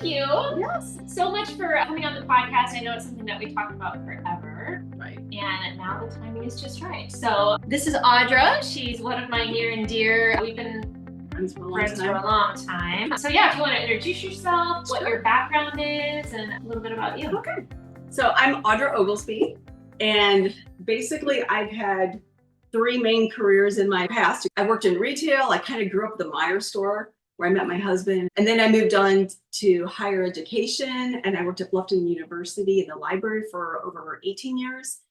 you Yes. so much for coming on the podcast. I know it's something that we talked about forever. Right. And now the timing is just right. So this is Audra. She's one of my near and dear. We've been Friends for a long time. So yeah, if you want to introduce yourself, what your background is, and a little bit about you. Okay. So I'm Audra Oglesby, and basically I've had three main careers in my past. I worked in retail. I kind of grew up at the Meyer store where I met my husband. And then I moved on to higher education, and I worked at Bluffton University in the library for over 18 years.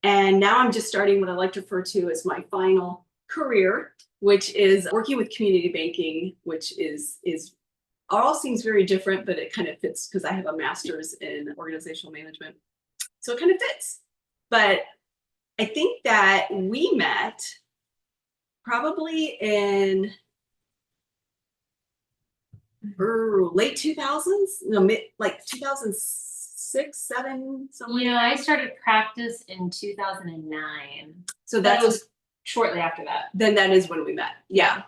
And now I'm just starting what I like to refer to as my final career, which is working with community banking, which is all seems very different, but it kind of fits because I have a master's in organizational management. So it kind of fits. But I think that we met probably in late 2000s, like 2006, 7, somewhere. Yeah, I started practice in 2009. So that was shortly after that. Then that is when we met. Yeah.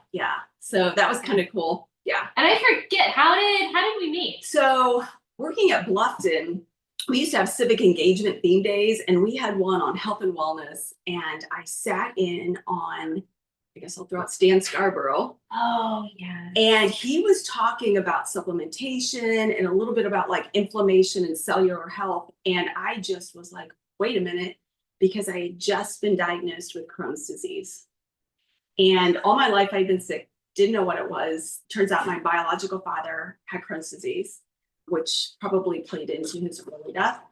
So that was kind of cool. Yeah. And I forget, how did we meet? So working at Bluffton, we used to have civic engagement theme days, and we had one on health and wellness. And I sat in on, I guess I'll throw out Stan Scarborough. Oh, yeah. And he was talking about supplementation and a little bit about like inflammation and cellular health. And I just was like, wait a minute, because I had just been diagnosed with Crohn's disease. And all my life I'd been sick, didn't know what it was. Turns out my biological father had Crohn's disease, which probably played into his early death.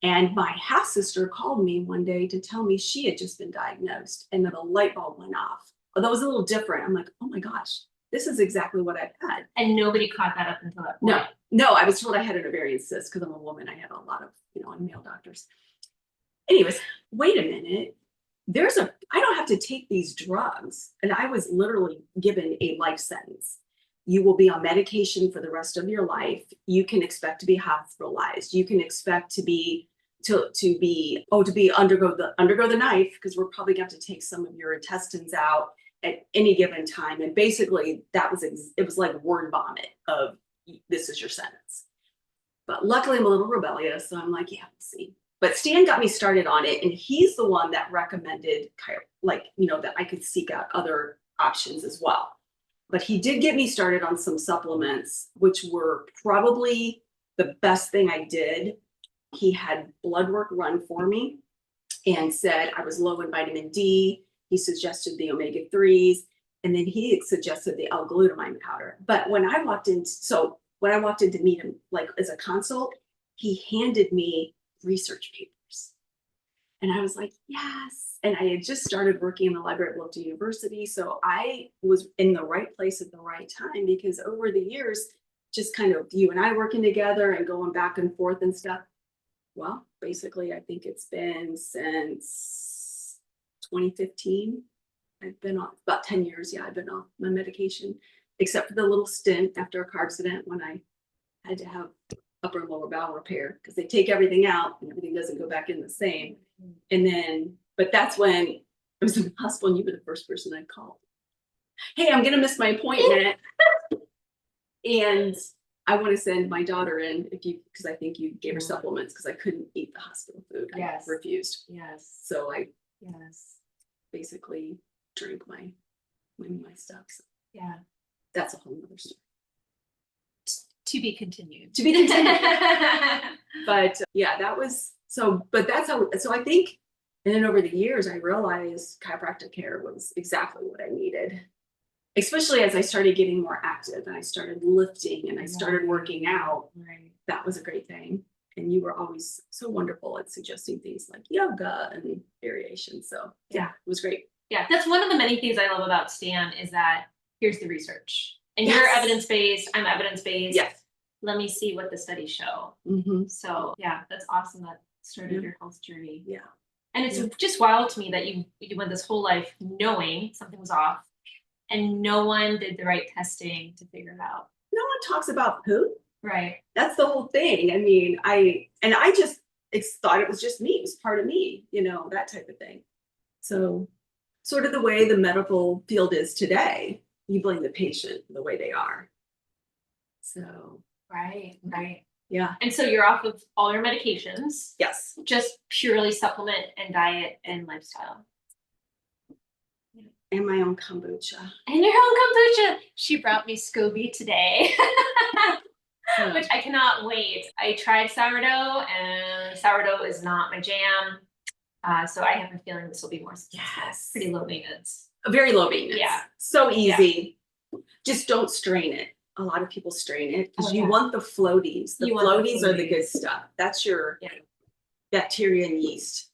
And my half sister called me one day to tell me she had just been diagnosed, and then a light bulb went off. Although it was a little different. I'm like, oh my gosh, this is exactly what I've had. And nobody caught that up until that point. No, I was told I had an ovarian cyst because I'm a woman. I had a lot of, male doctors. Anyways, wait a minute. I don't have to take these drugs. And I was literally given a life sentence. You will be on medication for the rest of your life. You can expect to be hospitalized. You can expect to undergo the knife, because we're probably going to have to take some of your intestines out at any given time. And basically it was like word vomit of, this is your sentence. But luckily I'm a little rebellious, so I'm like, yeah, let's see. But Stan got me started on it, and he's the one that recommended that I could seek out other options as well. But he did get me started on some supplements, which were probably the best thing I did. He had blood work run for me and said I was low in vitamin D. He suggested the omega-3s, and then he suggested the L-glutamine powder. But when I walked in to meet him, like as a consult, he handed me research papers. And I was like, yes. And I had just started working in the library at Bluffton University. So I was in the right place at the right time, because over the years, just kind of you and I working together and going back and forth and stuff. Well, basically, I think it's been since 2015. I've been off about 10 years. Yeah, I've been off my medication, except for the little stint after a car accident when I had to have upper and lower bowel repair, because they take everything out and everything doesn't go back in the same. And then, but that's when I was in the hospital, and you were the first person I called. Hey, I'm going to miss my appointment. And I want to send my daughter in because I think you gave her supplements, because I couldn't eat the hospital food. Yes. I refused. Yes. So I basically drank my stuff. So yeah. That's a whole nother story. To be continued. But yeah, that was but that's how, so I think, and then over the years, I realized chiropractic care was exactly what I needed, especially as I started getting more active and I started lifting and I started working out. Right. That was a great thing. And you were always so wonderful at suggesting things like yoga and variation. So yeah, it was great. Yeah, that's one of the many things I love about Stan, is that here's the research. And you're evidence-based, I'm evidence-based. Yes. Let me see what the studies show. Mm-hmm. So yeah, that's awesome. That started your health journey. Yeah. And it's just wild to me that you went this whole life knowing something was off, and no one did the right testing to figure it out. No one talks about poop. Right. That's the whole thing. I mean, I just thought it was just me. It was part of me, that type of thing. So sort of the way the medical field is today, you blame the patient the way they are. So Right, right. Yeah. And so you're off of all your medications, Yes. just purely supplement and diet and lifestyle. And my own kombucha. And your own kombucha. She brought me Scoby today, which I cannot wait. I tried sourdough, and sourdough is not my jam. So I have a feeling this will be more successful. Yes. Pretty low maintenance. Very low maintenance. Yeah. So easy. Just don't strain it. A lot of people strain it because you want the floaties. The floaties are the good stuff. That's your bacteria and yeast.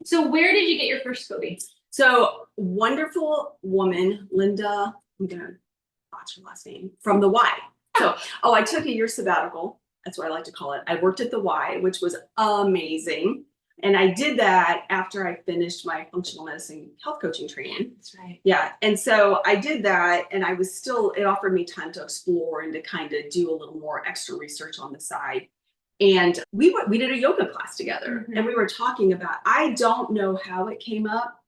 So where did you get your first Scoby? So wonderful woman, Linda, I'm gonna watch her last name, from the Y. So, I took a year sabbatical. That's what I like to call it. I worked at the Y, which was amazing. And I did that after I finished my functional medicine health coaching training. That's right. Yeah. And so I did that, and I was still, it offered me time to explore and to kind of do a little more extra research on the side. And we did a yoga class together, and we were talking about, I don't know how it came up,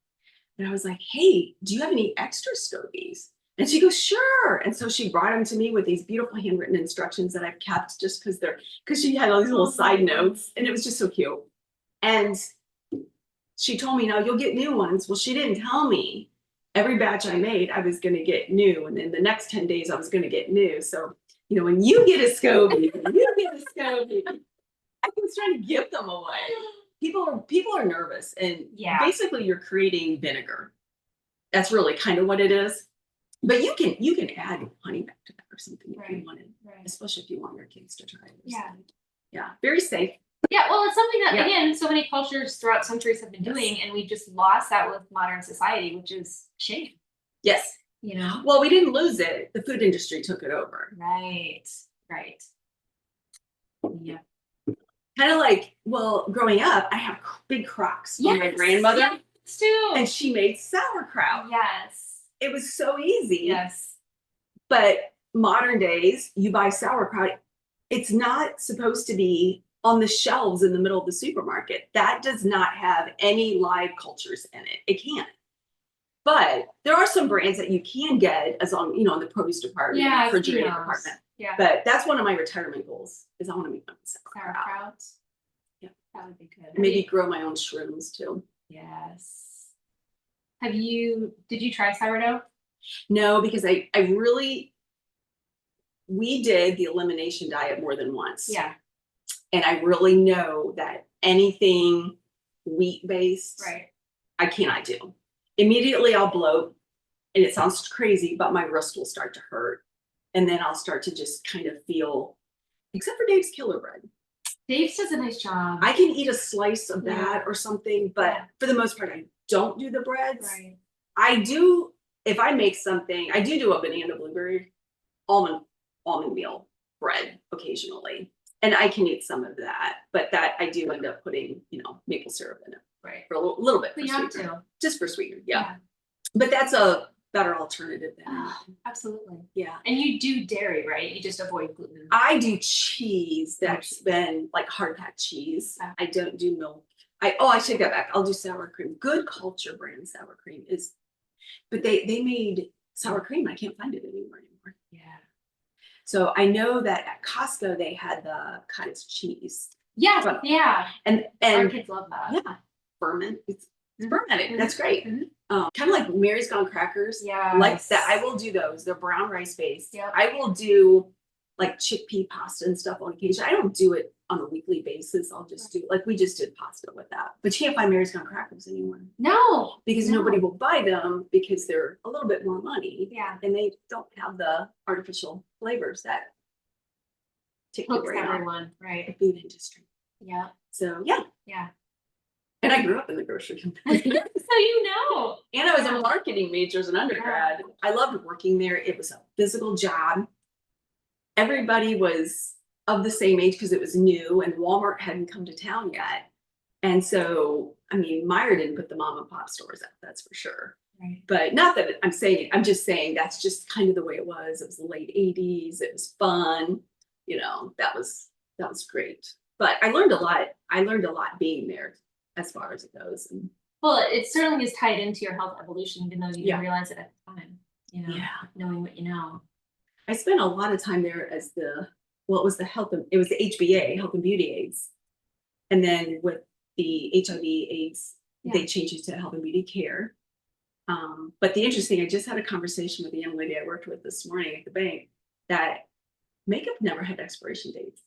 but I was like, hey, do you have any extra Scobies? And she goes, sure. And so she brought them to me with these beautiful handwritten instructions that I've kept just because she had all these little side notes, and it was just so cute. And she told me, no, you'll get new ones. Well, she didn't tell me every batch I made, I was going to get new. And then the next 10 days, I was going to get new. So, when you get a Scoby, I was trying to give them away. People are nervous, and basically you're creating vinegar. That's really kind of what it is. But you can add honey back to that or something if you wanted, especially if you want your kids to try it. Yeah, very safe. Yeah, well, it's something that again, so many cultures throughout centuries have been doing, and we just lost that with modern society, which is a shame. Yes. Well, we didn't lose it. The food industry took it over. Right. Yeah. Kind of like, growing up, I have big Crocs from my grandmother. Yes, too. And she made sauerkraut. Yes. It was so easy. Yes. But modern days, you buy sauerkraut. It's not supposed to be on the shelves in the middle of the supermarket. That does not have any live cultures in it. It can't. But there are some brands that you can get as on, in the produce department, refrigerator department. Yeah. But that's one of my retirement goals is I want to make my own sauerkraut. Yeah. That would be good. Maybe grow my own shrooms too. Yes. Did you try sourdough? No, because we did the elimination diet more than once. Yeah. And I really know that anything wheat-based, I cannot do. Immediately I'll bloat, and it sounds crazy, but my wrist will start to hurt. And then I'll start to just kind of feel, except for Dave's Killer Bread. Dave's does a nice job. I can eat a slice of that or something, but for the most part, I don't do the breads. Right. I do, if I make something, I do a banana blueberry almond meal bread occasionally. And I can eat some of that, but that I do end up putting, maple syrup in it. Right. For a little bit. We have to. Just for sweetener. Yeah. But that's a better alternative than absolutely. Yeah. And you do dairy, right? You just avoid gluten. I do cheese that's been like hard packed cheese. I don't do milk. I take that back. I'll do sour cream. Good Culture brand sour cream is, but they made sour cream. I can't find it anymore. Yeah. So I know that at Costco they had the cottage cheese. Yeah, And our kids love that. Yeah, ferment. It's fermented. That's great. Kind of like Mary's Gone Crackers. Yeah, like that. I will do those. They're brown rice based. Yep. I will do like chickpea pasta and stuff on occasion. I don't do it on a weekly basis. I'll just do we just did pasta with that. But you can't find Mary's Gone Crackers anymore. No, because nobody will buy them because they're a little bit more money. Yeah, and they don't have the artificial flavors that take everyone, right? The food industry. Yeah. So yeah. And I grew up in the grocery company. So And I was a marketing major as an undergrad. I loved working there. It was a physical job. Everybody was of the same age because it was new and Walmart hadn't come to town yet. And so, Meijer didn't put the mom and pop stores out, that's for sure. Right. But not that I'm just saying that's just kind of the way it was. It was the late 80s. It was fun. That was great. But I learned a lot. I learned a lot being there as far as it goes. And well, it certainly is tied into your health evolution, even though you didn't realize it at the time, knowing what you know. I spent a lot of time there as the well, it was it was the HBA, Health and Beauty Aids. And then with the HIV AIDS, they changed it to Health and Beauty Care. But the interesting, I just had a conversation with the young lady I worked with this morning at the bank that makeup never had expiration dates.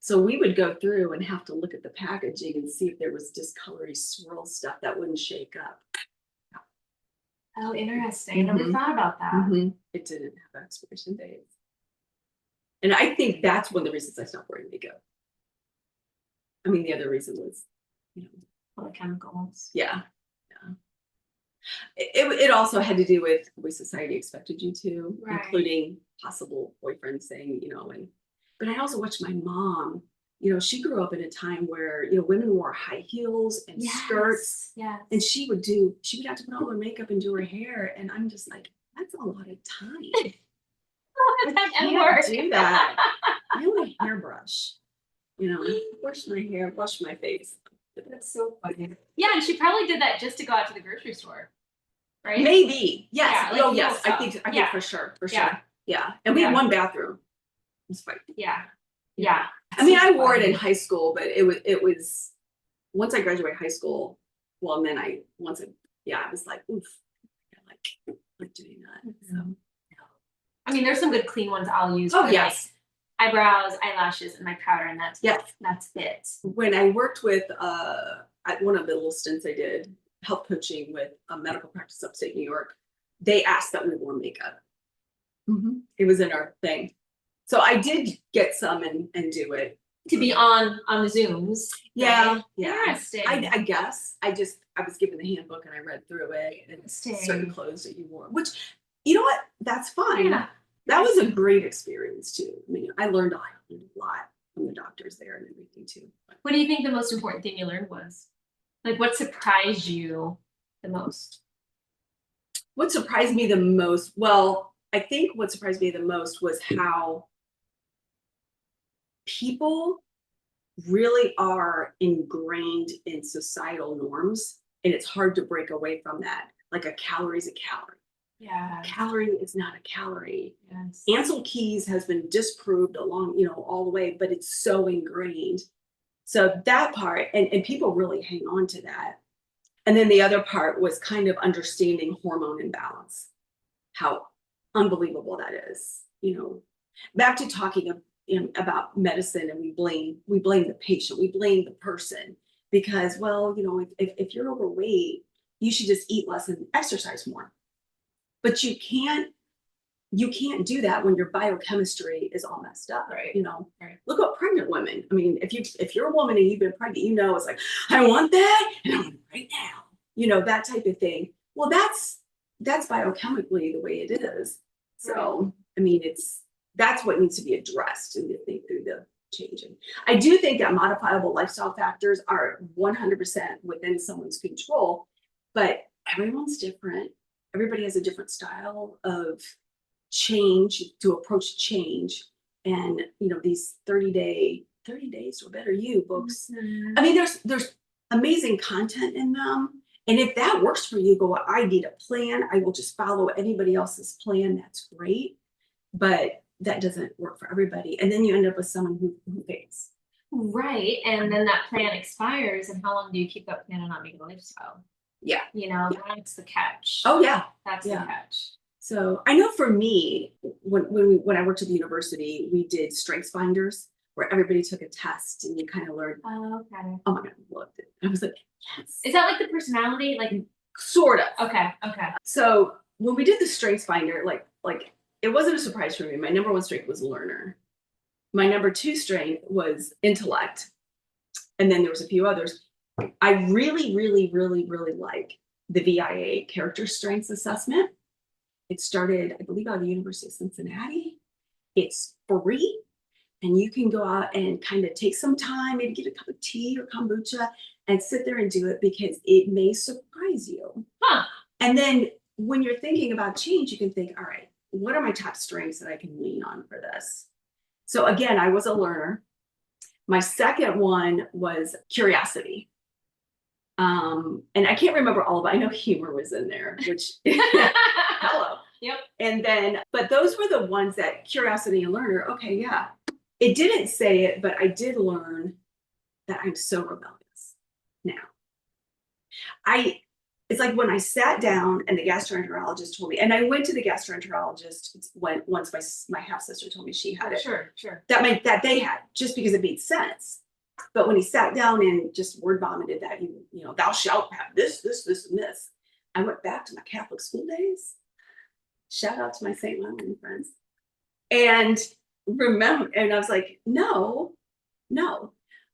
So we would go through and have to look at the packaging and see if there was discolory swirl stuff that wouldn't shake up. Oh, interesting. I never thought about that. It didn't have expiration dates. And I think that's one of the reasons I stopped wearing makeup. I mean, the other reason was, all the chemicals. Yeah. It also had to do with the way society expected you to, including possible boyfriends saying, but I also watched my mom, she grew up in a time where, women wore high heels and skirts. Yeah. And she would have to put all her makeup and do her hair. And I'm just like, that's a lot of time. I can't do that. I only hairbrush, wash my hair, wash my face. That's so funny. Yeah, and she probably did that just to go out to the grocery store, right? Maybe. Yes. Yeah, Yes. I think for sure. Yeah. And we had one bathroom. It was fine. Yeah. I mean, I wore it in high school, but it was once I graduated high school. Well, and then I was like, oof, I like doing that. So. I mean, there's some good clean ones I'll use. Oh, yes. Like eyebrows, eyelashes, and my powder, and that's it. When I worked with at one of the little stints I did, health coaching with a medical practice upstate New York, they asked that we wore makeup. It was in our thing. So I did get some and do it. To be on the Zooms. Yeah. Right? Yeah. Interesting. I guess. I was given the handbook and I read through it and certain clothes that you wore, which, you know what? That's fine. Yeah. That was a great experience too. I mean, I learned a lot from the doctors there and everything too. What do you think the most important thing you learned was? Like, what surprised you the most? What surprised me the most? Well, I think what surprised me the most was how people really are ingrained in societal norms, and it's hard to break away from that. Like a calorie is a calorie. Yeah. A calorie is not a calorie. Yes. Ansel Keys has been disproved along, all the way, but it's so ingrained. So that part, and people really hang on to that. And then the other part was kind of understanding hormone imbalance, how unbelievable that is. Back to talking about medicine, and we blame the patient, we blame the person because, well, if you're overweight, you should just eat less and exercise more. But you can't do that when your biochemistry is all messed up. Right. Look at pregnant women. I mean, if you're a woman and you've been pregnant, it's like, I want that and I want it right now. That type of thing. Well, that's biochemically the way it is. So, I mean, that's what needs to be addressed and to think through the changing. I do think that modifiable lifestyle factors are 100% within someone's control, but everyone's different. Everybody has a different style of change to approach change. And, these 30 days or better you books. I mean, there's amazing content in them. And if that works for you, go, I need a plan. I will just follow anybody else's plan. That's great. But that doesn't work for everybody. And then you end up with someone who fails. Right. And then that plan expires. And how long do you keep that plan and not make a lifestyle? Yeah. That's the catch. Oh, yeah. That's the catch. So I know for me, when I worked at the university, we did strengths finders where everybody took a test and you kind of learned. Oh, okay. Oh my God, I loved it. I was like, yes. Is that like the personality? Like sort of. Okay. So when we did the strengths finder, like it wasn't a surprise for me. My number one strength was learner. My number two strength was intellect. And then there was a few others. I really, really, really, really like the VIA character strengths assessment. It started, I believe, out of the University of Cincinnati. It's free, and you can go out and kind of take some time, maybe get a cup of tea or kombucha and sit there and do it because it may surprise you. Huh. And then when you're thinking about change, you can think, all right, what are my top strengths that I can lean on for this? So again, I was a learner. My second one was curiosity. And I can't remember all of it. I know humor was in there, which hello. Yep. And then, but those were the ones that curiosity and learner. Okay, yeah. It didn't say it, but I did learn that I'm so rebellious now. It's like when I sat down and the gastroenterologist told me, and I went to the gastroenterologist once my half sister told me she had it. Sure. That meant that they had, just because it made sense. But when he sat down and just word vomited that you know, thou shalt have this, and this, I went back to my Catholic school days. Shout out to my St. Martin friends. And I was like, no.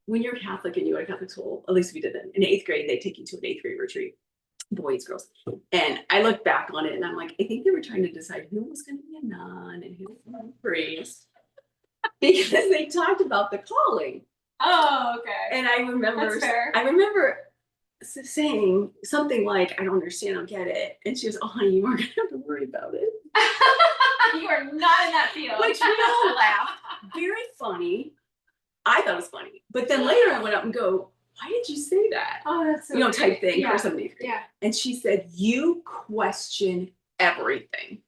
When you're Catholic and you go to Catholic school, at least we did it in 8th grade, they take you to an 8th grade retreat, boys, girls. And I look back on it and I'm like, I think they were trying to decide who was going to be a nun and who was going to be a priest, because they talked about the calling. Oh, okay. And I remember saying something like, I don't understand, I don't get it. And she was, oh, honey, you aren't going to have to worry about it. You are not in that field. Which we all laughed. Very funny. I thought it was funny. But then later I went up and go, why did you say that? Oh, that's so type thing yeah. for somebody. Yeah. And she said, you question everything.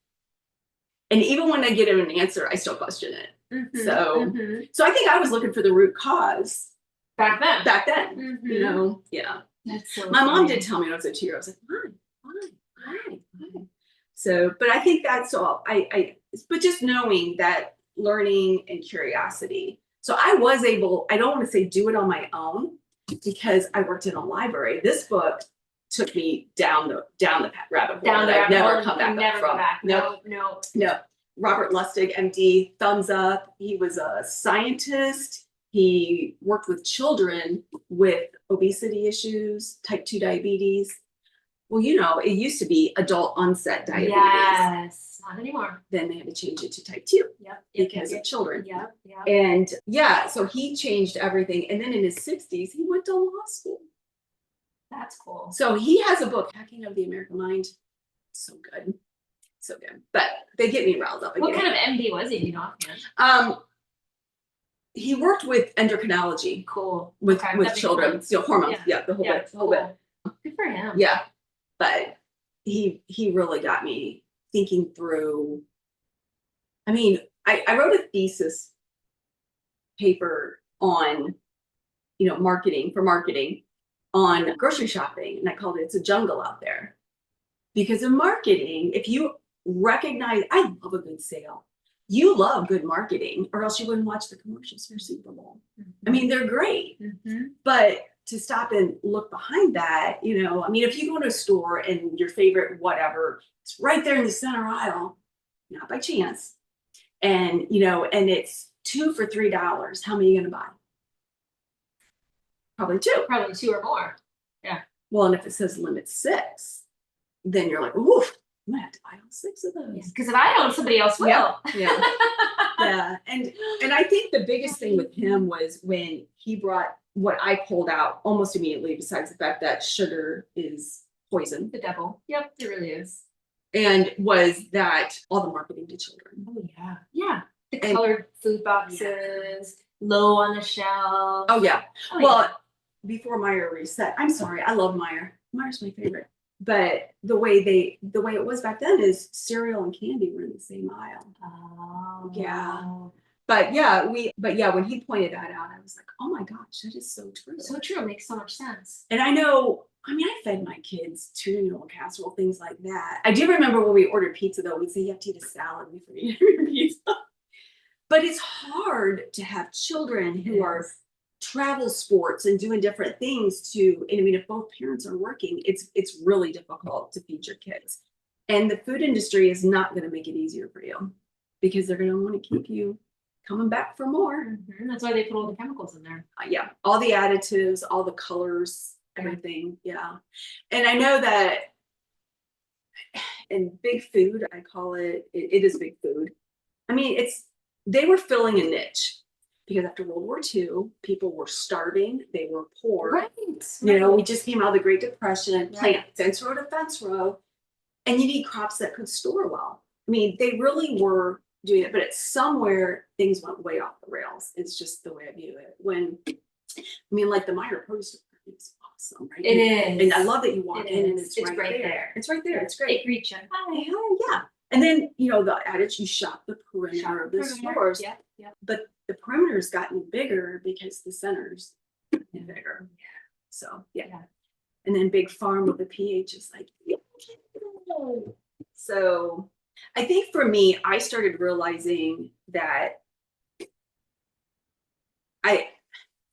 And even when I get an answer, I still question it. Mm-hmm. So I think I was looking for the root cause back then. Mm-hmm. You know, yeah. That's so my mom did tell me when I was a 2-year-old. I was like, why? So, but I think that's all. But just knowing that, learning and curiosity. So I was able, I don't want to say do it on my own, because I worked in a library. This book took me down the rabbit hole. I've never come back from. No. Robert Lustig, MD, thumbs up. He was a scientist. He worked with children with obesity issues, type 2 diabetes. Well, you know, it used to be adult onset diabetes. Yes, not anymore. Then they had to change it to type 2 because of children. Yep. And so he changed everything. And then in his 60s, he went to law school. That's cool. So he has a book, Hacking of the American Mind. So good. But they get me riled up again. What kind of MD was he, you know? He worked with endocrinology. Cool. With children, hormones. Yeah, the whole bit. Good for him. Yeah. But he really got me thinking through. I mean, I wrote a thesis paper on, marketing on grocery shopping. And I called it, It's a Jungle Out There. Because in marketing, if you recognize, I love a good sale. You love good marketing, or else you wouldn't watch the commercials for Super Bowl. Mm-hmm. I mean, they're great. Mm-hmm. But to stop and look behind that, if you go to a store and your favorite whatever, it's right there in the center aisle, not by chance. And, and it's 2 for $3. How many are you going to buy? Probably 2. Probably 2 or more. Yeah. Well, and if it says limit 6, then you're like, oof, I'm gonna have to buy all 6 of those. Because if I don't, somebody else will. Yeah. And I think the biggest thing with him was when he brought what I pulled out almost immediately, besides the fact that sugar is poison. The devil. Yep, it really is. And was that all the marketing to children. Oh yeah. Yeah. The colored food boxes, low on the shelf. Oh yeah. Before Meijer reset, I'm sorry, I love Meijer. Meijer's my favorite. But the way it was back then is cereal and candy were in the same aisle. Oh yeah. But when he pointed that out, I was like, oh my gosh, that is so true. So true. It makes so much sense. And I fed my kids tuna noodle casserole, things like that. I do remember when we ordered pizza though, we'd say you have to eat a salad before you eat your pizza. But it's hard to have children who are travel sports and doing different things if both parents are working, it's really difficult to feed your kids. And the food industry is not going to make it easier for you, because they're going to want to keep you coming back for more. Mm-hmm. That's why they put all the chemicals in there. All the additives, all the colors, everything. Yeah. And I know that in big food, I call it is big food. I mean, they were filling a niche. Because after World War II, people were starving, they were poor. Right. We just came out of the Great Depression, plant fence row to fence row, and you need crops that could store well. I mean, they really were doing it, but it's somewhere things went way off the rails. It's just the way I view it. Like the Meijer produce department is awesome, right? It is. And I love that you walk in and it's right there. It's right there. It's great. They greet you. Hi. Yeah. And then, you know, the adage, you shop the perimeter of the stores. Yeah, yeah. But the perimeter has gotten bigger because the center's getting bigger. So, yeah. And then big farm with the pH is like, so I think for me, I started realizing that I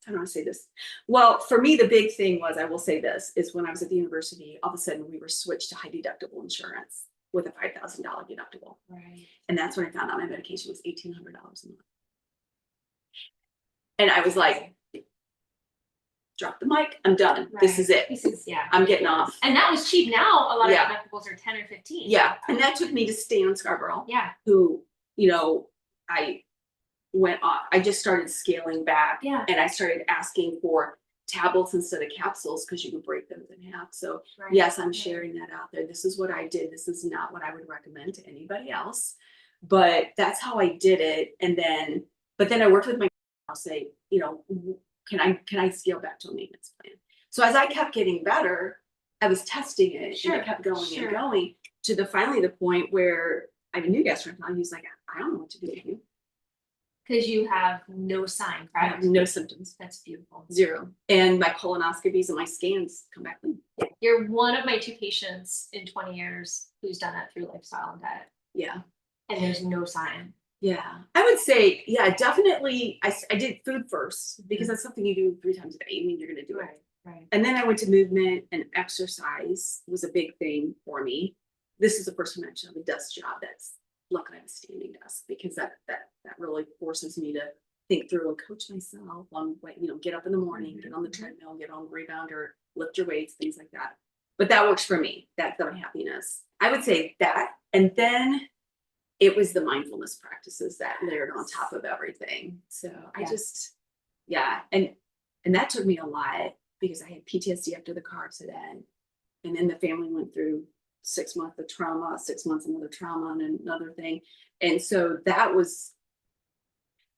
don't want to say this. Well, for me, the big thing was, I will say this, is when I was at the university, all of a sudden we were switched to high deductible insurance with a $5,000 deductible. Right. And that's when I found out my medication was $1,800 a month. And I was like, drop the mic, I'm done. This is it. I'm getting off. And that was cheap. Now a lot of deductibles are 10 or 15. Yeah. And that took me to Stan Scarborough. Yeah. Who, you know, I went off. I just started scaling back. Yeah. And I started asking for tablets instead of capsules because you can break them in half. So yes, I'm sharing that out there. This is what I did. This is not what I would recommend to anybody else. But that's how I did it. And then, but then I worked with my, I'll say, you know, can I scale back to a maintenance plan? So as I kept getting better, I was testing it and it kept going and going to the finally the point where I have a new gastroenterologist. He's like, I don't know what to do with you. Because you have no sign, right? I have no symptoms. That's beautiful. Zero. And my colonoscopies and my scans come back clean. You're one of my 2 patients in 20 years who's done that through lifestyle and diet. Yeah. And there's no sign. Yeah. I would say, yeah, definitely. I did food first because that's something you do 3 times a day. I mean, you're going to do it. Right. And then I went to movement, and exercise was a big thing for me. This is the first time I actually have a desk job that's luckily I have a standing desk, because that really forces me to think through and coach myself on what, you know, get up in the morning, get on the treadmill, get on the rebounder, lift your weights, things like that. But that works for me. That's my happiness. I would say that. And then it was the mindfulness practices that layered on top of everything. So I just, and that took me a lot because I had PTSD after the car accident. And then the family went through 6 months of trauma, 6 months another trauma and another thing. And so that was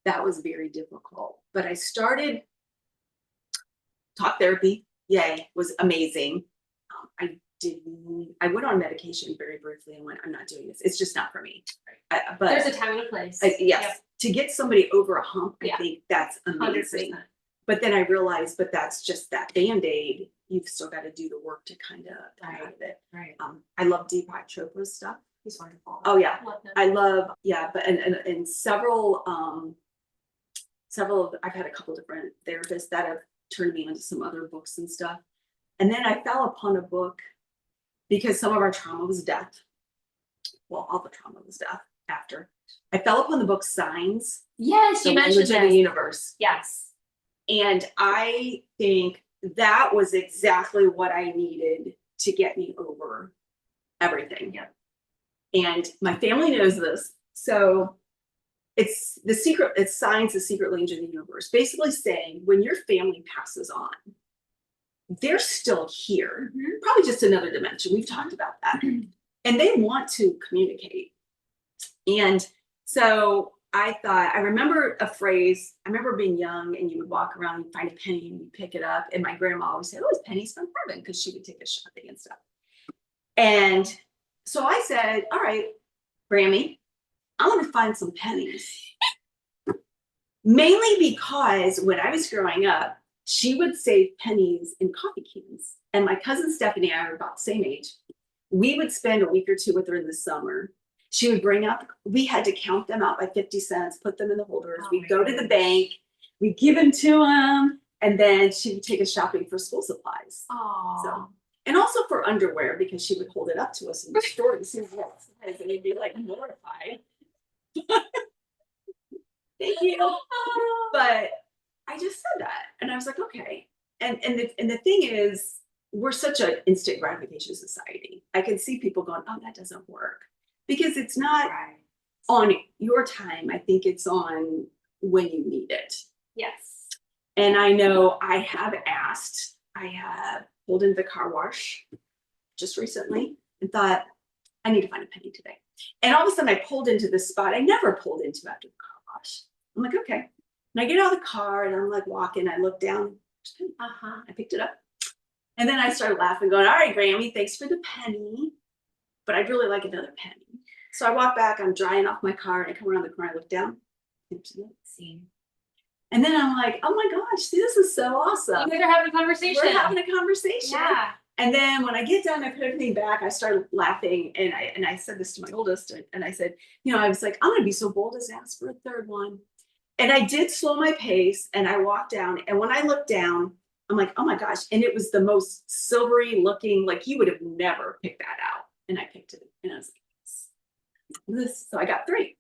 very difficult. But I started talk therapy. Yay, was amazing. I went on medication very briefly and went, I'm not doing this. It's just not for me. But there's a time and a place. Yes. To get somebody over a hump, I think that's amazing. 100%. But then I realized, but that's just that Band-Aid. You've still got to do the work to kind of out of it. Right. I love Deepak Chopra's stuff. He's wonderful. Oh yeah. I love, but and several I've had a couple different therapists that have turned me into some other books and stuff. And then I fell upon a book because some of our trauma was death. Well, all the trauma was death after. I fell upon the book Signs. Yes, you mentioned that. The Universe. Yes. And I think that was exactly what I needed to get me over everything. Yeah. And my family knows this. So it's Signs, the secret language of the universe. Basically saying when your family passes on, they're still here, probably just another dimension. We've talked about that. And they want to communicate. And so I remember a phrase. I remember being young and you would walk around and find a penny and you pick it up. And my grandma always said, oh, it's pennies from heaven, because she would take us shopping and stuff. And so I said, all right, Grammy, I want to find some pennies. Mainly because when I was growing up, she would save pennies in coffee cans. And my cousin Stephanie and I were about the same age. We would spend a week or two with her in the summer. She would bring out, we had to count them out by 50 cents, put them in the holders. We'd go to the bank, we'd give them to them, and then she would take us shopping for school supplies. So, and also for underwear, because she would hold it up to us in the store and see what size, and we'd be like mortified. Thank you. But I just said that, and I was like, okay. And the thing is, we're such an instant gratification society. I can see people going, oh, that doesn't work. Because it's not on your time. I think it's on when you need it. Yes. And I know I have pulled into the car wash just recently and thought, I need to find a penny today. And all of a sudden I pulled into this spot I never pulled into after the car wash. I'm like, okay. And I get out of the car and I'm like walking. I look down. I picked it up. And then I started laughing, going, all right, Grammy, thanks for the penny. But I'd really like another penny. So I walk back, I'm drying off my car, and I come around the corner, I look down. See. And then I'm like, oh my gosh, see, this is so awesome. You guys are having a conversation. We're having a conversation. Yeah. And then when I get done, I put everything back, I started laughing. And I said this to my oldest, and I said, I was like, I'm gonna be so bold as to ask for a third one. And I did slow my pace, and I walked down. And when I looked down, I'm like, oh my gosh. And it was the most silvery looking, like you would have never picked that out. And I picked it. And I was like, this. So I got 3.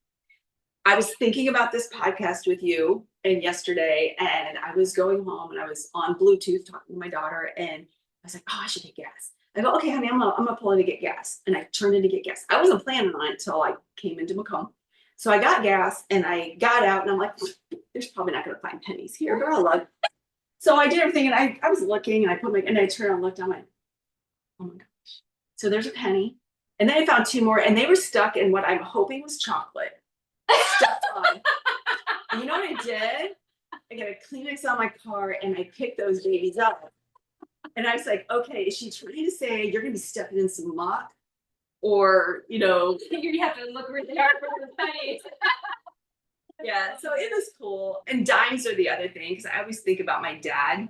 I was thinking about this podcast with you and yesterday, and I was going home and I was on Bluetooth talking to my daughter, and I was like, oh, I should get gas. I go, okay, honey, I'm gonna pull in to get gas. And I turned in to get gas. I wasn't planning on it until I came into Macomb. So I got gas and I got out, and I'm like, there's probably not gonna find pennies here, but I'll look. So I did everything, and I was looking, and I turned and looked, and I went, oh my gosh. So there's a penny. And then I found 2 more, and they were stuck in what I'm hoping was chocolate. Stuck on. And you know what I did? I got a Kleenex on my car, and I picked those babies up. And I was like, okay, is she trying to say you're gonna be stepping in some muck? Or, you have to look really hard for the pennies. Yeah, so it was cool. And dimes are the other thing, because I always think about my dad.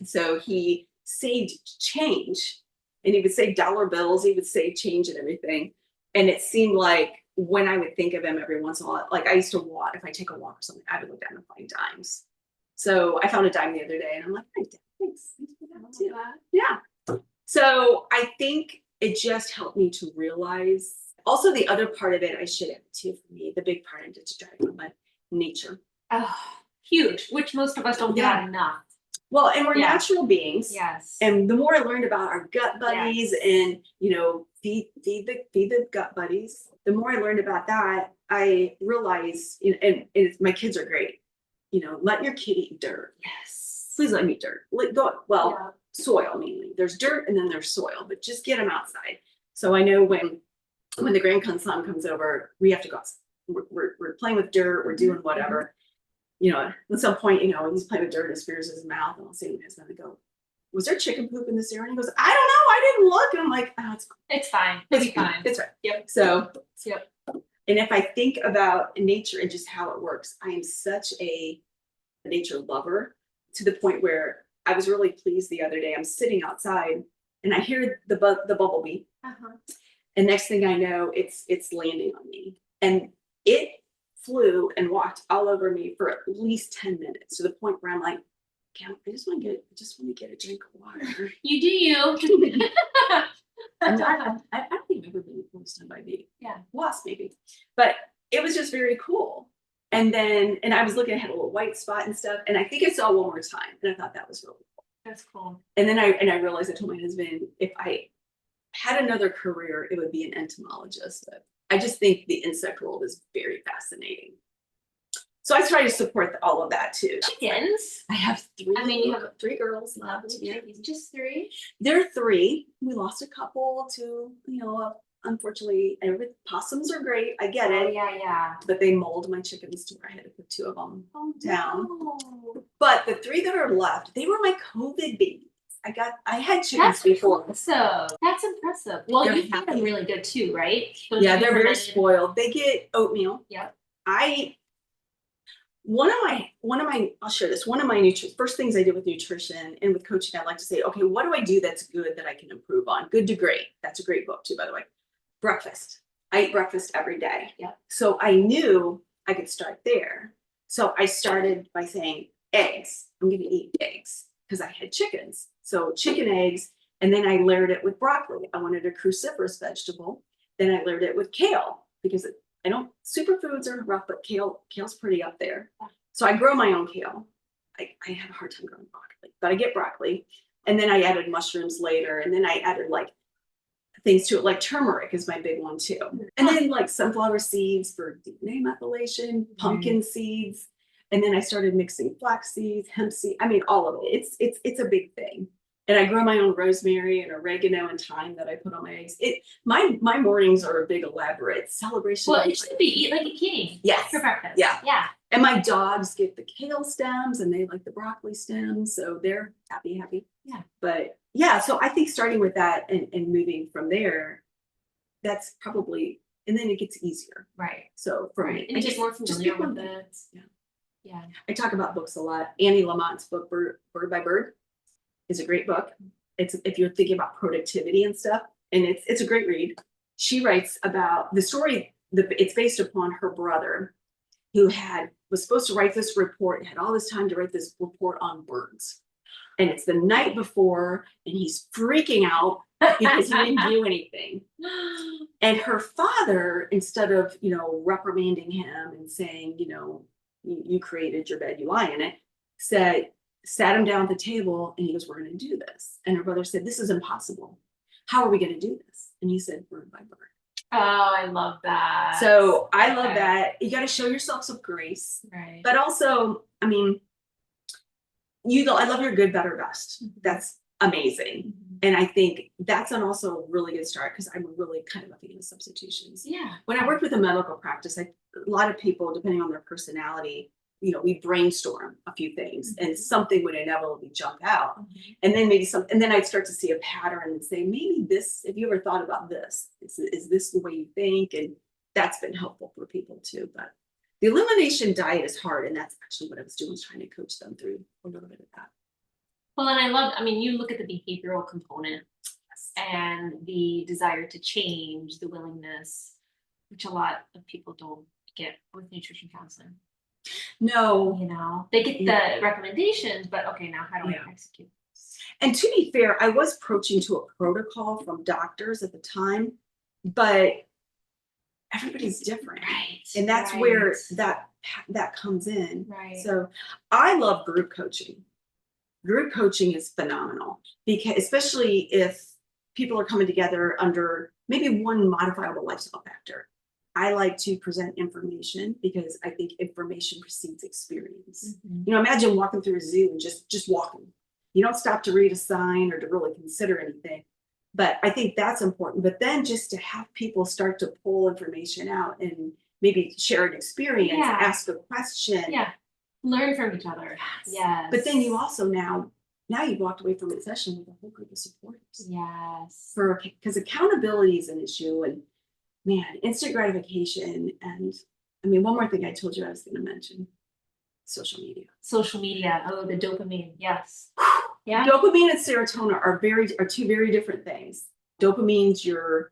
So he saved change, and he would save dollar bills, he would save change and everything. And it seemed like when I would think of him every once in a while, like I used to walk, if I take a walk or something, I would look down and find dimes. So I found a dime the other day, and I'm like, hey, Dad, thanks for that too. Yeah. So I think it just helped me to realize. Also, the other part of it, I should add too, for me, the big part into driving my nature. Oh, huge, which most of us don't get enough. Well, and we're natural beings. Yes. And the more I learned about our gut buddies and, feed the gut buddies, the more I learned about that, I realized, and my kids are great. Let your kid eat dirt. Yes. Please let them eat dirt. Soil mainly. There's dirt and then there's soil, but just get them outside. So I know when the grandson comes over, we have to go outside. We're playing with dirt, we're doing whatever. At some point, he's playing with dirt and it spears his mouth, and I'll say to his mother, go, was there chicken poop in this area? And he goes, I don't know, I didn't look. And I'm like, oh, it's fine. It's fine. It's right. Yep. So, yep. And if I think about nature and just how it works, I am such a nature lover, to the point where I was really pleased the other day. I'm sitting outside and I hear the bumblebee. And next thing I know, it's landing on me. And it flew and walked all over me for at least 10 minutes, to the point where I'm like, I just want to get a drink of water. You do you. I don't think I've ever been stung by a bee. Yeah. Wasp maybe. But it was just very cool. And I was looking, I had a little white spot and stuff. And I think I saw one more time. And I thought that was really cool. That's cool. And then I realized, I told my husband, if I had another career, it would be an entomologist. But I just think the insect world is very fascinating. So I try to support all of that too. Chickens. I have 3. I mean, you have 3 girls left. Yeah. Just 3. There are 3. We lost a couple to, unfortunately, possums are great. I get it. Yeah. But they mold my chickens to where I had to put 2 of them down. No. But the 3 that are left, they were my COVID babies. I had chickens before. So that's impressive. Well, you feed them really good too, right? Yeah, they're very spoiled. They get oatmeal. Yep. I'll share this. One of my first things I did with nutrition and with coaching, I like to say, okay, what do I do that's good that I can improve on? Good to Great. That's a great book too, by the way. Breakfast. I eat breakfast every day. Yeah. So I knew I could start there. So I started by saying eggs. I'm going to eat eggs because I had chickens. So chicken eggs, and then I layered it with broccoli. I wanted a cruciferous vegetable. Then I layered it with kale, because superfoods are rough, but kale's pretty up there. So I grow my own kale. I have a hard time growing broccoli, but I get broccoli. And then I added mushrooms later. And then I added things to it, like turmeric is my big one too. And then sunflower seeds for DNA methylation, pumpkin seeds. And then I started mixing flax seeds, hemp seeds. I mean, all of it. It's a big thing. And I grow my own rosemary and oregano and thyme that I put on my eggs. My mornings are a big elaborate celebration. Well, it should be eat like a king. Yes. For breakfast. Yeah. Yeah. And my dogs get the kale stems and they like the broccoli stems. So they're happy. Yeah. But yeah, so I think starting with that and moving from there, that's probably and then it gets easier. Right. So for me, And you get more familiar pick one with thing. it. Yeah. Yeah. I talk about books a lot. Annie Lamont's book, Bird by Bird, is a great book. It's if you're thinking about productivity and stuff, and it's a great read. She writes about the story. It's based upon her brother, who was supposed to write this report, had all this time to write this report on birds, and it's the night before, and he's freaking out because he didn't do anything. And her father, instead of reprimanding him and saying, you created your bed, you lie in it, sat him down at the table, and he goes, we're going to do this. And her brother said, this is impossible. How are we going to do this? And he said, bird by bird. Oh, I love that. So I love that. You got to show yourself some grace. Right. But also, I mean, I love your good, better, best. That's amazing. And I think that's also a really good start, because I'm really kind of a fan of substitutions. Yeah. When I worked with a medical practice, a lot of people, depending on their personality, we brainstorm a few things, and something would inevitably jump out. And then and then I'd start to see a pattern and say, maybe this, if you ever thought about this, is this the way you think? And that's been helpful for people too. But the elimination diet is hard, and that's actually what I was doing, was trying to coach them through a little bit of that. Well, and I mean, you look at the behavioral component and the desire to change, the willingness, which a lot of people don't get with nutrition counseling. No. They get the recommendations, but okay, now how do I execute? And to be fair, I was approaching to a protocol from doctors at the time, but everybody's different. Right. And that's where that comes in. Right. So I love group coaching. Group coaching is phenomenal, because especially if people are coming together under maybe one modifiable lifestyle factor. I like to present information, because I think information precedes experience. Imagine walking through a zoo and just walking. You don't stop to read a sign or to really consider anything. But I think that's important. But then just to have people start to pull information out and maybe share an experience, ask a question. Yeah. Learn from each other. Yes. But then you also now you've walked away from a session with a whole group of supporters. Yes. Because accountability is an issue, and man, instant gratification. And I mean, one more thing I told you I was going to mention: social media. Social media. Oh, the dopamine. Yes. Yeah. Dopamine and serotonin are two very different things. Dopamine's your,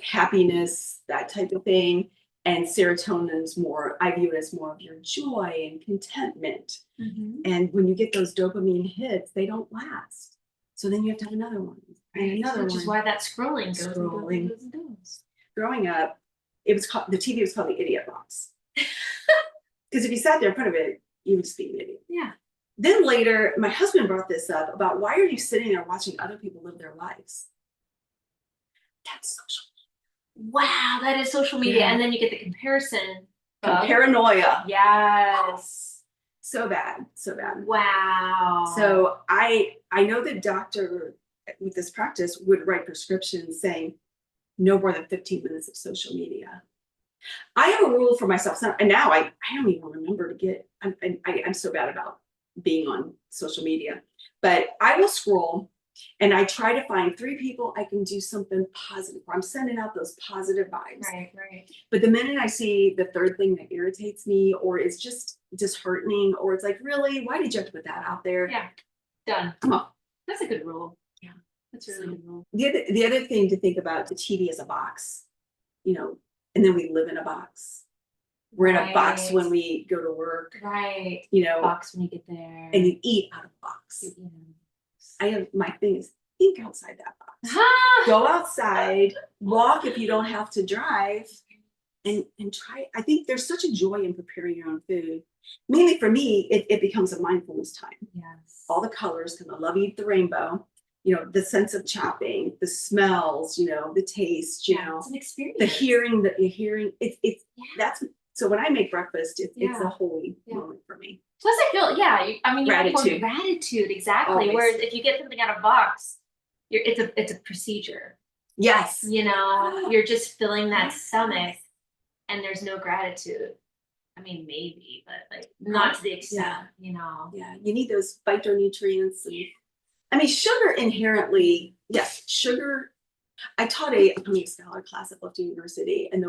happiness, that type of thing. And serotonin's more, I view it as more of your joy and contentment. And when you get those dopamine hits, they don't last. So then you have to have another one. And another one. Which is why that scrolling goes Scrolling. and goes. Growing up, the TV was called the idiot box. Because if you sat there in front of it, you would just be an idiot. Yeah. Then later, my husband brought this up about, why are you sitting there watching other people live their lives? That's social media. Wow, that is social media. Yeah. And then you get the comparison. Paranoia. Yes. So bad. Wow. So I know the doctor with this practice would write prescriptions saying no more than 15 minutes of social media. I have a rule for myself, and now I don't even remember to get. I'm so bad about being on social media, but I will scroll, and I try to find 3 people I can do something positive for. I'm sending out those positive vibes. Right. But the minute I see the third thing that irritates me, or is just disheartening, or it's like, really, why did you have to put that out there? Yeah. Done. Come on. That's a good rule. Yeah. That's a really good rule. The other thing to think about, the TV is a box, and then we live in a box. We're in a box when we go to work. Right. Box when you get there. And you eat out of a box. My thing is, think outside that box. Go outside, walk if you don't have to drive, and try. I think there's such a joy in preparing your own food. Mainly for me, it becomes a mindfulness time. Yes. All the colors, because I love Eat the Rainbow. The sense of chopping, the smells, the taste, it's an experience. the hearing. That's so when I make breakfast, it's a holy moment for me. Plus, I feel, you have Gratitude. more gratitude, exactly. Always. Whereas if you get something out of a box, it's a procedure. Yes. You're just filling that stomach, and there's no gratitude. I mean, maybe, but not to the extent, Yeah, you need those phytonutrients. And, I mean, sugar inherently, yes, sugar I taught a upcoming scholar class at Lifton University, and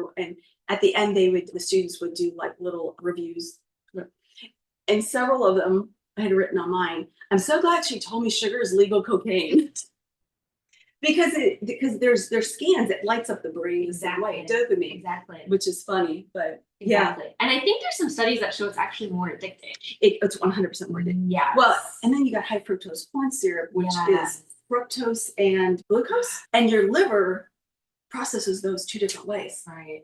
at the end the students would do like little reviews, and several of them I had written on mine. I'm so glad she told me sugar is legal cocaine. Because there's scans, it lights up the brain the same way, dopamine. Exactly. Which is funny, but Exactly. yeah. And I think there's some studies that show it's actually more addicting. It's 100% more addicting. Yeah. Well, and then you got high fructose corn syrup, which is fructose and glucose, and your liver processes those two different ways. Right.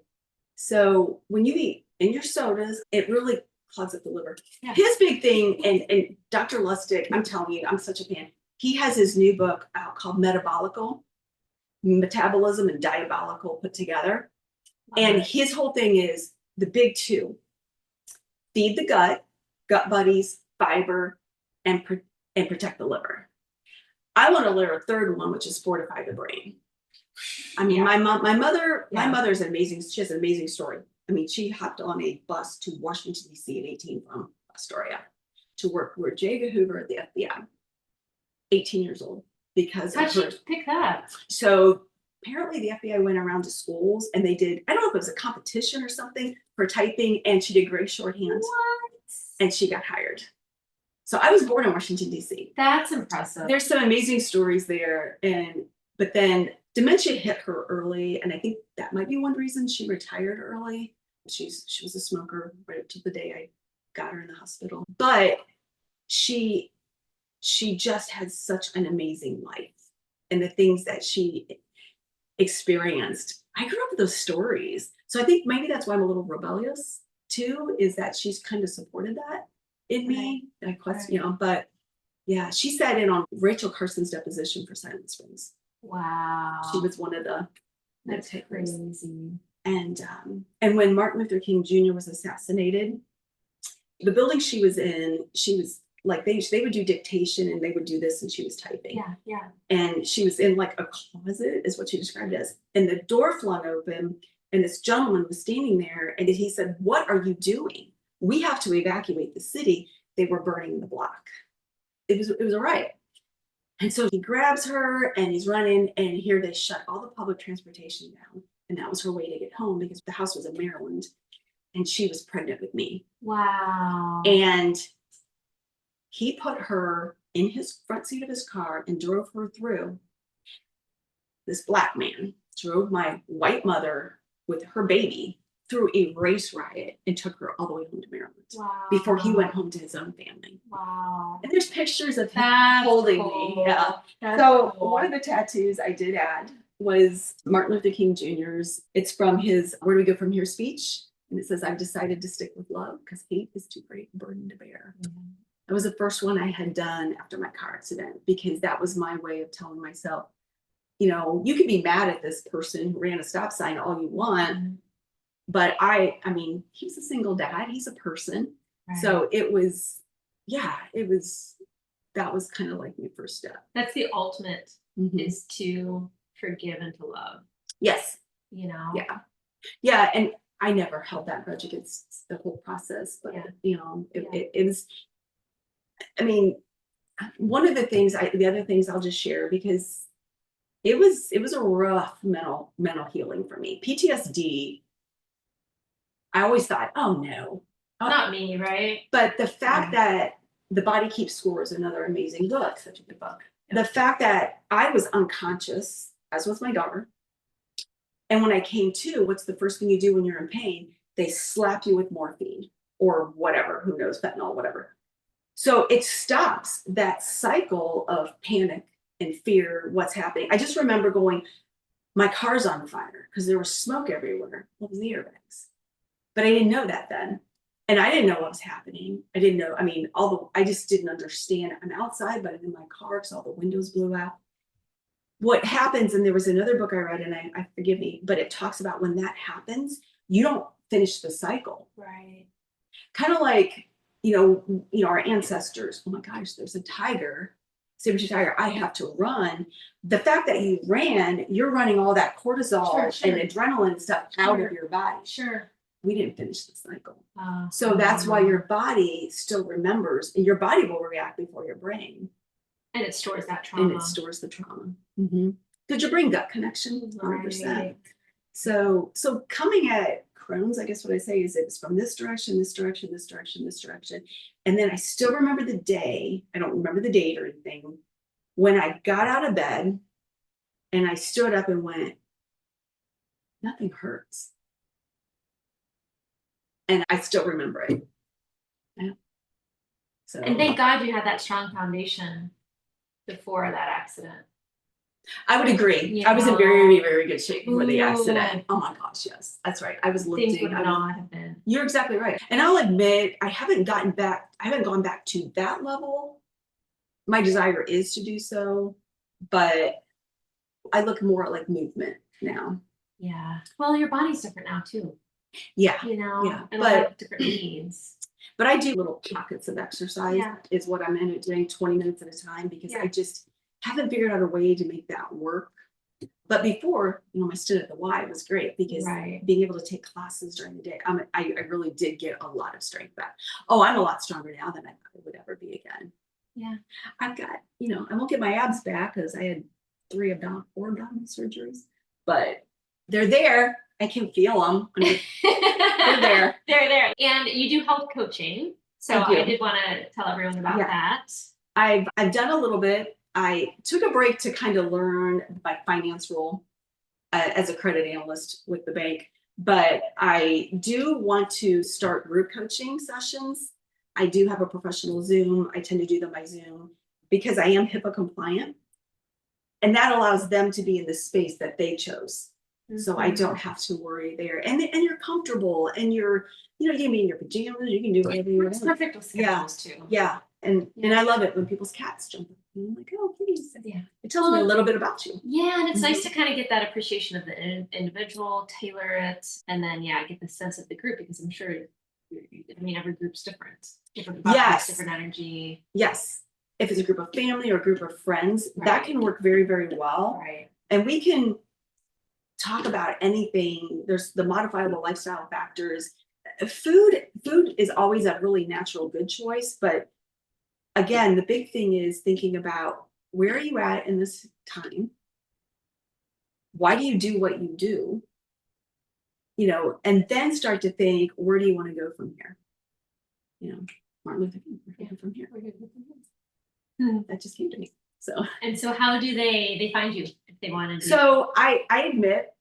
So when you eat in your sodas, it really clogs up the liver. Yeah. His big thing, and Dr. Lustig, I'm telling you, I'm such a fan. He has his new book out called Metabolism and Diabolical put together. And his whole thing is the big two: feed the gut buddies, fiber, and protect the liver. I want to layer a third one, which is fortify the brain. I mean, my mother's amazing. She has an amazing story. I mean, she hopped on a bus to Washington, D.C. at 18 from Astoria to work with J. Edgar Hoover at the FBI. 18 years old, because how'd she pick that? So apparently the FBI went around to schools and they did, I don't know if it was a competition or something for typing, and she did great shorthand. What? And she got hired. So I was born in Washington, D.C. That's impressive. There's some amazing stories there. But then dementia hit her early, and I think that might be one reason she retired early. She was a smoker right up to the day I got her in the hospital. But she just had such an amazing life, and the things that she experienced. I grew up with those stories. So I think maybe that's why I'm a little rebellious too, is that she's kind of supported that in me. I question, but yeah, she sat in on Rachel Carson's deposition for Silent Springs. Wow. She was one of the That's crazy. And when Martin Luther King Jr. was assassinated, the building she was in, she was like, they would do dictation and they would do this, and she was typing. Yeah. And she was in like a closet, is what she described it as. And the door flung open, and this gentleman was standing there, and he said, "What are you doing? We have to evacuate the city." They were burning the block. It was a riot. And so he grabs her and he's running, and here they shut all the public transportation down. And that was her way to get home, because the house was in Maryland and she was pregnant with me. Wow. And he put her in his front seat of his car and drove her through. This black man drove my white mother with her baby through a race riot and took her all the way home to Maryland. Wow. Before he went home to his own family. Wow. And there's pictures of him That's holding cool. me. Yeah. That's So cool. one of the tattoos I did add was Martin Luther King Jr.'s. It's from his "Where Do We Go From Here" speech. And it says, "I've decided to stick with love because hate is too great a burden to bear." Mm-hmm. That was the first one I had done after my car accident, because that was my way of telling myself, you know, you could be mad at this person who ran a stop sign all you want. Mm-hmm. But I mean, he's a single dad, he's a person. Right. So that was kind of like my first step. That's the ultimate, is to forgive and to love. Yes. You know? Yeah. Yeah. And I never held that grudge against the whole process, but you know, it was, I mean, one of the other things I'll just share, because it was a rough mental healing for me. PTSD, I always thought, oh no. Not me, right? But the fact that The Body Keeps Score is another amazing book. Such a good book. The fact that I was unconscious, as was my daughter. And when I came to, what's the first thing you do when you're in pain? They slap you with morphine or whatever, who knows, fentanyl, whatever. So it stops that cycle of panic and fear, what's happening. I just remember going, my car's on fire because there was smoke everywhere. What was the airbags? But I didn't know that then. And I didn't know what was happening. I didn't know, I mean, I just didn't understand. I'm outside, but I'm in my car because all the windows blew out. What happens, and there was another book I read, and I forgive me, but it talks about when that happens, you don't finish the cycle. Right. Kind of like, you know, our ancestors, oh my gosh, there's a tiger, saber-tooth tiger, I have to run. The fact that you ran, you're running all that cortisol and adrenaline stuff out of your body. Sure. We didn't finish the cycle. So that's why your body still remembers, and your body will react before your brain. And it stores that trauma. And it stores the trauma. Mm-hmm. Because your brain gut connection, 100%. Right. So coming at Crohn's, I guess what I say is it was from this direction, this direction, this direction, this direction. And then I still remember the day, I don't remember the date or anything, when I got out of bed and I stood up and went, nothing hurts. And I still remember it. Yeah. So, And thank God you had that strong foundation before that accident. I would agree. Yeah. I was in very, very good shape before the Ooh. accident. Oh my gosh, yes, that's right. I was Things lifting. would not have been. You're exactly right. And I'll admit, I haven't gone back to that level. My desire is to do so, but I look more at like movement now. Yeah. Well, your body's different now too. Yeah. You know, Yeah, and a lot of different needs. But I do little pockets of exercise Yeah. is what I'm in doing 20 minutes at a time because Yeah. I just haven't figured out a way to make that work. But before, my stint at the Y was great because Right. being able to take classes during the day, I really did get a lot of strength back. Oh, I'm a lot stronger now than I thought I would ever be again. Yeah. I've got, I won't get my abs back because I had 4 abdominal surgeries, but they're there. I can feel them. They're there. They're there. And you do health coaching. So I did want to tell everyone about that. I've done a little bit. I took a break to kind of learn my finance role as a credit analyst with the bank, but I do want to start group coaching sessions. I do have a professional Zoom. I tend to do them by Zoom because I am HIPAA compliant. And that allows them to be in the space that they chose. Mm-hmm. So I don't have to worry there. And you're comfortable and you can be in your pajamas, you can do whatever you want. It's perfect with schedules too. Yeah. And I love it when people's cats jump up. And I'm like, oh, please. Yeah. It tells me a little bit about you. Yeah, and it's nice to kind of get that appreciation of the individual, tailor it, and then get the sense of the group because I'm sure, every group's different. Different vibes, different energy. Yes. If it's a group of family or a group of friends, that can work very, very well. Right. And we can talk about anything. There's the modifiable lifestyle factors. Food is always a really natural good choice, but again, the big thing is thinking about where are you at in this time? Why do you do what you do? And then start to think, where do you want to go from here? Martin Luther King, where do you go from here? That just came to me. So how do they find you if they want to? So I admit,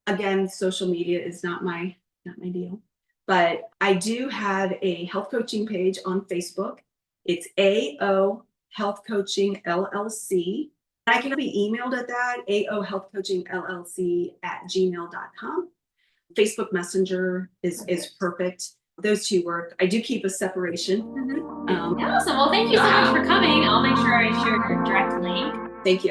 again, social media is not my deal, but I do have a health coaching page on Facebook. It's AO Health Coaching LLC. I can be emailed at that, AO Health Coaching LLC @gmail.com. Facebook Messenger is perfect. Those two work. I do keep a separation. Awesome. Well, thank you so much for coming. I'll make sure I share your direct link. Thank you.